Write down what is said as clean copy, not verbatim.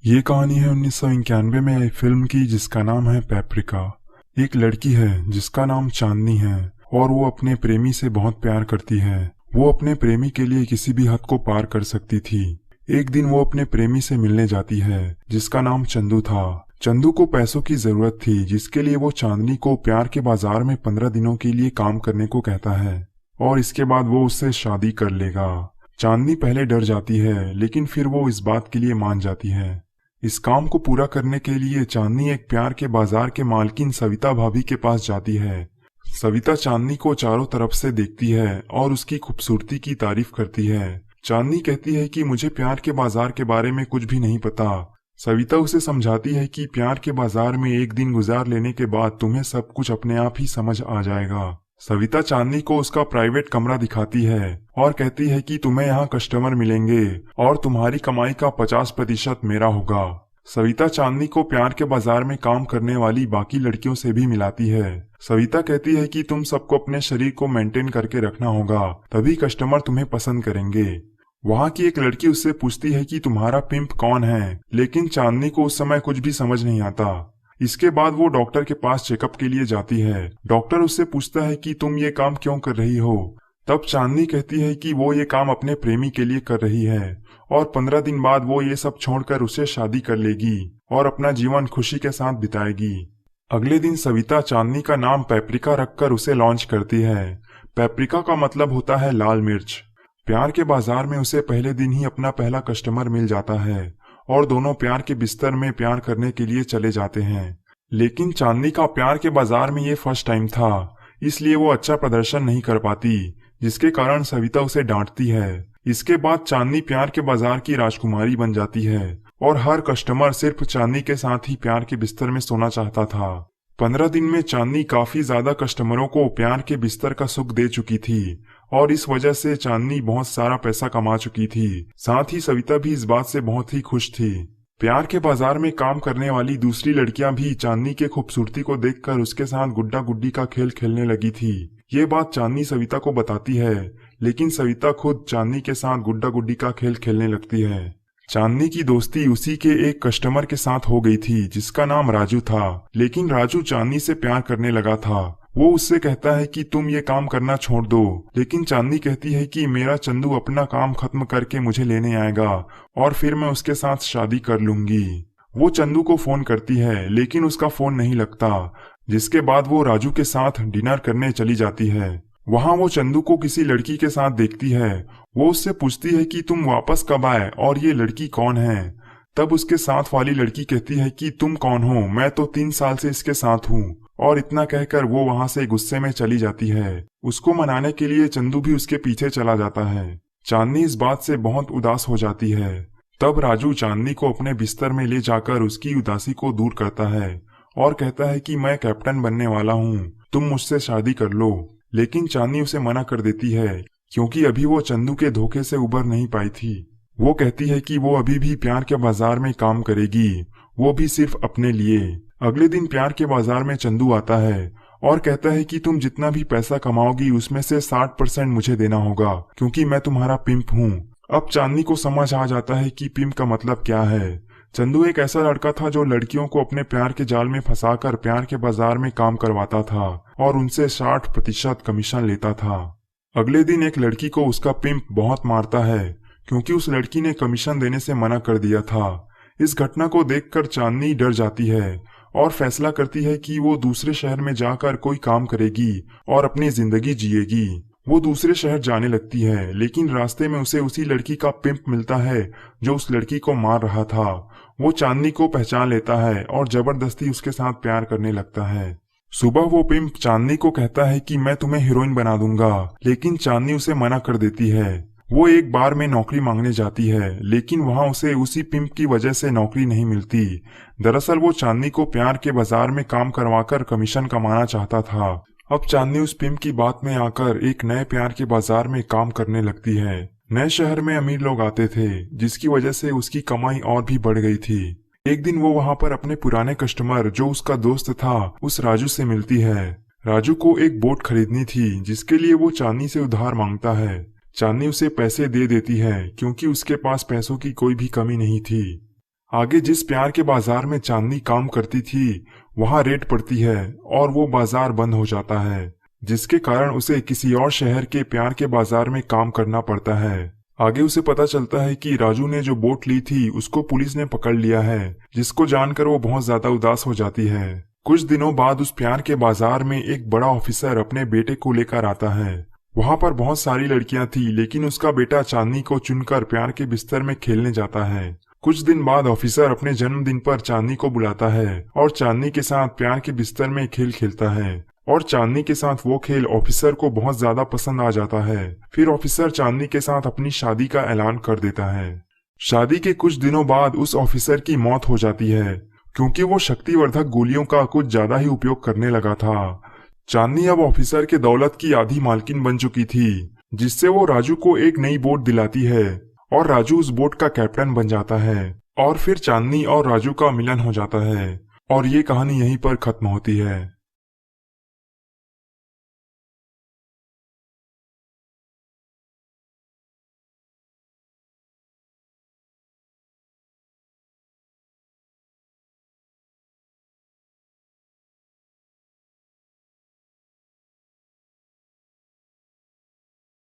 ये कहानी है 1991 में आई फिल्म की जिसका नाम है पेपरिका। एक लड़की है जिसका नाम चांदनी है और वो अपने प्रेमी से बहुत प्यार करती है। वो अपने प्रेमी के लिए किसी भी हद को पार कर सकती थी। एक दिन वो अपने प्रेमी से मिलने जाती है जिसका नाम चंदू था। चंदू को पैसों की जरूरत थी जिसके लिए वो चांदनी को प्यार के बाजार में 15 दिनों के लिए काम करने को कहता है और इसके बाद वो उससे शादी कर लेगा। चांदनी पहले डर जाती है लेकिन फिर वो इस बात के लिए मान जाती है। इस काम को पूरा करने के लिए चांदनी एक प्यार के बाजार के मालकिन सविता भाभी के पास जाती है। सविता चांदनी को चारों तरफ से देखती है और उसकी खूबसूरती की तारीफ करती है। चांदनी कहती है कि मुझे प्यार के बाजार के बारे में कुछ भी नहीं पता। सविता उसे समझाती है कि प्यार के बाजार में एक दिन गुजार लेने के बाद तुम्हें सब कुछ अपने आप ही समझ आ जाएगा। सविता चांदनी को उसका प्राइवेट कमरा दिखाती है और कहती है कि तुम्हें यहाँ कस्टमर मिलेंगे और तुम्हारी कमाई का 50% मेरा होगा। सविता चांदनी को प्यार के बाजार में काम करने वाली बाकी लड़कियों से भी मिलाती है। सविता कहती है कि तुम सबको अपने शरीर को मेंटेन करके रखना होगा, तभी कस्टमर तुम्हें पसंद करेंगे। वहाँ की एक लड़की उससे पूछती है कि तुम्हारा पिंप कौन है, लेकिन चांदनी को उस समय कुछ भी समझ नहीं आता। इसके बाद वो डॉक्टर के पास चेकअप के लिए जाती है। डॉक्टर उससे पूछता है कि तुम ये काम क्यों कर रही हो। तब चांदनी कहती है कि वो ये काम अपने प्रेमी के लिए कर रही है और 15 दिन बाद वो ये सब छोड़कर उसे शादी कर लेगी और अपना जीवन खुशी के साथ बिताएगी। अगले दिन सविता चांदनी का नाम पेपरिका रखकर उसे लॉन्च करती है। पेपरिका का मतलब होता है लाल मिर्च। प्यार के बाजार में उसे पहले दिन ही अपना पहला कस्टमर मिल जाता है और दोनों प्यार के बिस्तर में प्यार करने के लिए चले जाते हैं। लेकिन चांदनी का प्यार के बाजार में ये फर्स्ट टाइम था, इसलिए वो अच्छा प्रदर्शन नहीं कर पाती, जिसके कारण सविता उसे डांटती है। इसके बाद चांदनी प्यार के बाजार की राजकुमारी बन जाती है और हर कस्टमर सिर्फ चांदनी के साथ ही प्यार के बिस्तर में सोना चाहता था। 15 दिन में चांदनी काफी ज्यादा कस्टमरों को प्यार के बिस्तर का सुख दे चुकी थी और इस वजह से चांदनी बहुत सारा पैसा कमा चुकी थी। साथ ही सविता भी इस बात से बहुत ही खुश थी। प्यार के बाजार में काम करने वाली दूसरी लड़कियां भी चांदनी के खूबसूरती को देखकर उसके साथ गुड्डा गुड्डी का खेल खेलने लगी थी। ये बात चांदनी सविता को बताती है, लेकिन सविता खुद चांदनी के साथ गुड्डा गुड्डी का खेल खेलने लगती है। चांदनी की दोस्ती उसी के एक कस्टमर के साथ हो गई थी जिसका नाम राजू था, लेकिन राजू चांदनी से प्यार करने लगा था। वो उससे कहता है कि तुम ये काम करना छोड़ दो, लेकिन चांदनी कहती है कि मेरा चंदू अपना काम खत्म करके मुझे लेने आएगा और फिर मैं उसके साथ शादी कर लूंगी। वो चंदू को फोन करती है लेकिन उसका फोन नहीं लगता, जिसके बाद वो राजू के साथ डिनर करने चली जाती है। वहाँ वो चंदू को किसी लड़की के साथ देखती है। वो उससे पूछती है कि तुम वापस कब आए और ये लड़की कौन है। तब उसके साथ वाली लड़की कहती है कि तुम कौन हो, मैं तो 3 साल से इसके साथ हूँ। और इतना कहकर वो वहाँ से गुस्से में चली जाती है। उसको मनाने के लिए चंदू भी उसके पीछे चला जाता है। चांदनी इस बात से बहुत उदास हो जाती है। तब राजू चांदनी को अपने बिस्तर में ले जाकर उसकी उदासी को दूर करता है और कहता है कि मैं कैप्टन बनने वाला हूँ, तुम मुझसे शादी कर लो। लेकिन चांदनी उसे मना कर देती है क्योंकि अभी वो चंदू के धोखे से उबर नहीं पाई थी। वो कहती है कि वो अभी भी प्यार के बाजार में काम करेगी, वो भी सिर्फ अपने लिए। अगले दिन प्यार के बाजार में चंदू आता है और कहता है कि तुम जितना भी पैसा कमाओगी उसमें से 60% मुझे देना होगा क्योंकि मैं तुम्हारा पिंप हूँ। अब चांदनी को समझ आ जाता है कि पिंप का मतलब क्या है। चंदू एक ऐसा लड़का था जो लड़कियों को अपने प्यार के जाल में फंसाकर प्यार के बाजार में काम करवाता था और उनसे 60% कमीशन लेता था। अगले दिन एक लड़की को उसका पिंप बहुत मारता है क्योंकि उस लड़की ने कमीशन देने से मना कर दिया था। इस घटना को देखकर चांदनी डर जाती है और फैसला करती है कि वो दूसरे शहर में जाकर कोई काम करेगी और अपनी जिंदगी जिएगी। वो दूसरे शहर जाने लगती है, लेकिन रास्ते में उसे उसी लड़की का पिंप मिलता है जो उस लड़की को मार रहा था। वो चांदनी को पहचान लेता है और जबरदस्ती उसके साथ प्यार करने लगता है। सुबह वो पिंप चांदनी को कहता है कि मैं तुम्हें हीरोइन बना दूंगा, लेकिन चांदनी उसे मना कर देती है। वो एक बार में नौकरी मांगने जाती है, लेकिन वहाँ उसे उसी पिंप की वजह से नौकरी नहीं मिलती। दरअसल वो चांदनी को प्यार के बाजार में काम करवाकर कमीशन कमाना चाहता था। अब चांदनी उस पिंप की बात में आकर एक नए प्यार के बाजार में काम करने लगती है। नए शहर में अमीर लोग आते थे, जिसकी वजह से उसकी कमाई और भी बढ़ गई थी। एक दिन वो वहाँ पर अपने पुराने कस्टमर जो उसका दोस्त था उस राजू से मिलती है। राजू को एक बोट खरीदनी थी जिसके लिए वो चांदनी से उधार मांगता है। चांदनी उसे पैसे दे देती है क्योंकि उसके पास पैसों की कोई भी कमी नहीं थी। आगे जिस प्यार के बाजार में चांदनी काम करती थी वहां रेड पड़ती है और वो बाजार बंद हो जाता है, जिसके कारण उसे किसी और शहर के प्यार के बाजार में काम करना पड़ता है। आगे उसे पता चलता है कि राजू ने जो बोट ली थी उसको पुलिस ने पकड़ लिया है, जिसको जानकर वो बहुत ज्यादा उदास हो जाती है। कुछ दिनों बाद उस प्यार के बाजार में एक बड़ा ऑफिसर अपने बेटे को लेकर आता है। वहां पर बहुत सारी लड़कियां थी, लेकिन उसका बेटा चांदनी को चुनकर प्यार के बिस्तर में खेलने जाता है। कुछ दिन बाद ऑफिसर अपने जन्मदिन पर चांदनी को बुलाता है और चांदनी के साथ प्यार के बिस्तर में खेल खेलता है, और चांदनी के साथ वो खेल ऑफिसर को बहुत ज्यादा पसंद आ जाता है। फिर ऑफिसर चांदनी के साथ अपनी शादी का ऐलान कर देता है। शादी के कुछ दिनों बाद उस ऑफिसर की मौत हो जाती है, क्योंकि वो शक्तिवर्धक गोलियों का कुछ ज्यादा ही उपयोग करने लगा था। चांदनी अब ऑफिसर के दौलत की आधी मालकिन बन चुकी थी, जिससे वो राजू को एक नई बोट दिलाती है और राजू उस बोट का कैप्टन बन जाता है। और फिर चांदनी और राजू का मिलन हो जाता है और ये कहानी यहीं पर खत्म होती है।